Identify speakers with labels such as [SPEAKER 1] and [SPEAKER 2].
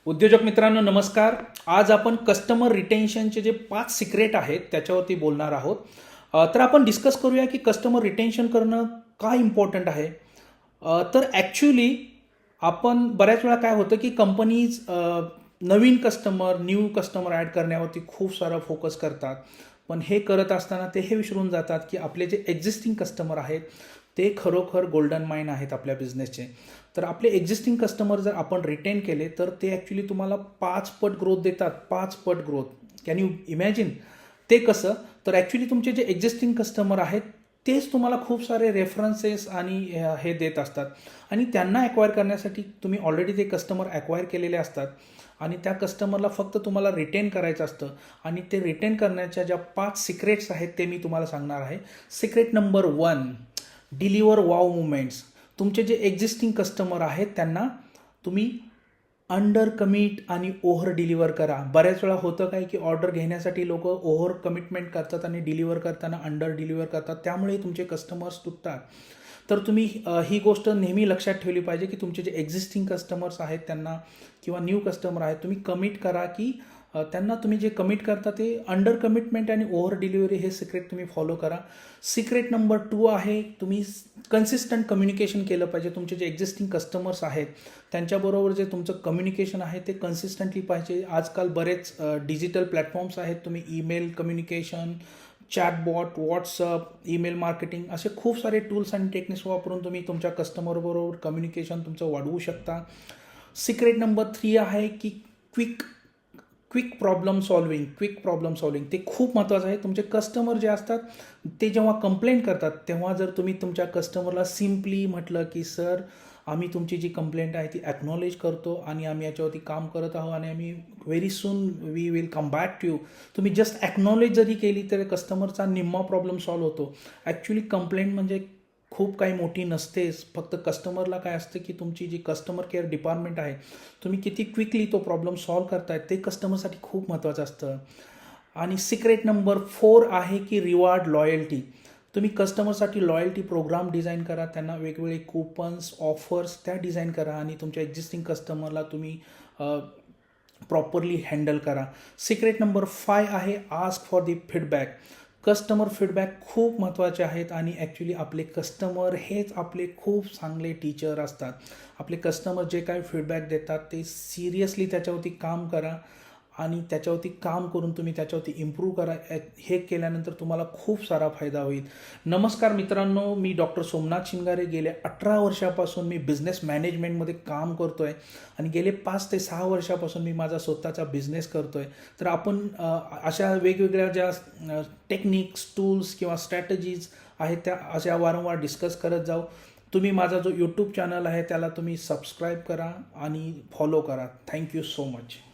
[SPEAKER 1] उद्योजक मित्रांनो नमस्कार. आज आपण कस्टमर रिटेन्शनचे जे 5 सिक्रेट आहेत त्याच्यावरती बोलणार आहोत. तर आपण डिस्कस करूया की कस्टमर रिटेन्शन करणं का इम्पॉर्टंट आहे. तर ॲक्च्युली आपण बऱ्याच वेळा काय होतं की कंपनीज नवीन न्यू कस्टमर ॲड करण्यावरती खूप सारा फोकस करतात. पण हे करत असताना ते हे विसरून जातात की आपले जे एक्झिस्टिंग कस्टमर आहेत ते खरोखर गोल्डन माइन आहेत आपल्या बिझनेसचे. तर आपले एक्झिस्टिंग कस्टमर जर आपण रिटेन केले तर ते ॲक्च्युली तुम्हाला 5 पट ग्रोथ देतात. 5 पट ग्रोथ. Can you imagine? ते कसं? तर ॲक्च्युली तुमचे जे एक्झिस्टिंग कस्टमर आहेत तेच तुम्हाला खूप सारे रेफरन्सेस आणि हे देत असतात आणि त्यांना ॲक्वायर करण्यासाठी तुम्ही ऑलरेडी ते कस्टमर ॲक्वायर केलेले असतात आणि त्या कस्टमरला फक्त तुम्हाला रिटेन करायचं असतं. आणि ते रिटेन करण्याच्या ज्या 5 सिक्रेट्स आहेत ते मी तुम्हाला सांगणार आहे. Secret number 1, deliver wow movements. तुमचे जे एक्झिस्टिंग कस्टमर आहेत त्यांना तुम्ही अंडर कमिट आणि ओव्हर डिलिव्हर करा. बऱ्याच वेळा होतं काय की ऑर्डर घेण्यासाठी लोक ओव्हर कमिटमेंट करतात आणि डिलिव्हर करताना अंडर डिलिव्हर करतात, त्यामुळे तुमचे कस्टमर्स तुटतात. तर तुम्ही ही गोष्ट नेहमी लक्षात ठेवली पाहिजे की तुमचे जे एक्झिस्टिंग कस्टमर्स आहेत त्यांना किंवा न्यू कस्टमर आहेत तुम्ही कमिट करा की त्यांना तुम्ही जे कमिट करता ते अंडर कमिटमेंट आणि ओव्हर डिलिव्हरी हे सिक्रेट तुम्ही फॉलो करा. सिक्रेट नंबर 2 आहे तुम्ही कन्सिस्टंट कम्युनिकेशन केलं पाहिजे. तुमचे जे एक्झिस्टिंग कस्टमर्स आहेत त्यांच्याबरोबर जे तुमचं कम्युनिकेशन आहे ते कन्सिस्टंटली पाहिजे. आजकाल बरेच डिजिटल प्लॅटफॉर्म्स आहेत. तुम्ही email communication, chatbot, WhatsApp, email marketing असे खूप सारे टूल्स आणि टेक्निक्स वापरून तुम्ही तुमच्या कस्टमरबरोबर कम्युनिकेशन तुमचं वाढवू शकता. सिक्रेट नंबर 3 आहे की क्विक प्रॉब्लेम सॉल्विंग. ते खूप महत्त्वाचं आहे. तुमचे कस्टमर जे असतात ते जेव्हा कंप्लेंट करतात तेव्हा जर तुम्ही तुमच्या कस्टमरला सिम्पली म्हटलं की सर आम्ही तुमची जी कंप्लेंट आहे ती ॲक्नॉलेज करतो आणि आम्ही याच्यावरती काम करत आहोत आणि आम्ही very soon we will come back to you. तुम्ही जस्ट ॲक्नॉलेज जरी केली तर कस्टमरचा निम्मा प्रॉब्लेम सॉल्व्ह होतो. ॲक्च्युली कंप्लेंट म्हणजे खूप काही मोठी नसतेच. फक्त कस्टमरला काय असतं की तुमची जी कस्टमर केअर डिपार्टमेंट आहे तुम्ही किती क्विकली तो प्रॉब्लेम सॉल्व्ह करताय ते कस्टमरसाठी खूप महत्त्वाचं असतं. आणि सिक्रेट नंबर 4 आहे की रिवॉर्ड लॉयल्टी. तुम्ही कस्टमरसाठी लॉयल्टी प्रोग्राम डिझाईन करा, त्यांना वेगवेगळे कूपन्स ऑफर्स त्या डिझाईन करा आणि तुमच्या एक्झिस्टिंग कस्टमरला तुम्ही प्रॉपरली हँडल करा. सिक्रेट नंबर 5 आहे ask for the feedback. Customer feedback खूप महत्त्वाचे आहेत आणि ॲक्च्युली आपले कस्टमर हेच आपले खूप चांगले टीचर असतात. आपले कस्टमर जे काही फीडबॅक देतात ते सिरियसली त्याच्यावरती काम करा आणि त्याच्यावरती काम करून तुम्ही त्याच्यावरती इम्प्रूव्ह करा. हे केल्यानंतर तुम्हाला खूप सारा फायदा होईल. नमस्कार मित्रांनो, मी डॉक्टर सोमनाथ शिंगारे. गेले 18 वर्षापासून मी बिझनेस मॅनेजमेंटमध्ये काम करतो आहे आणि गेले 5 ते 6 वर्षापासून मी माझा स्वतःचा बिझनेस करतो आहे. तर आपण अशा वेगवेगळ्या ज्या टेक्निक्स, टूल्स किंवा स्ट्रॅटजीज आहेत त्या अशा वारंवार डिस्कस करत जाऊ. तुम्ही माझा जो यूट्यूब चॅनल आहे त्याला तुम्ही सबस्क्राईब करा आणि फॉलो करा. Thank you so much.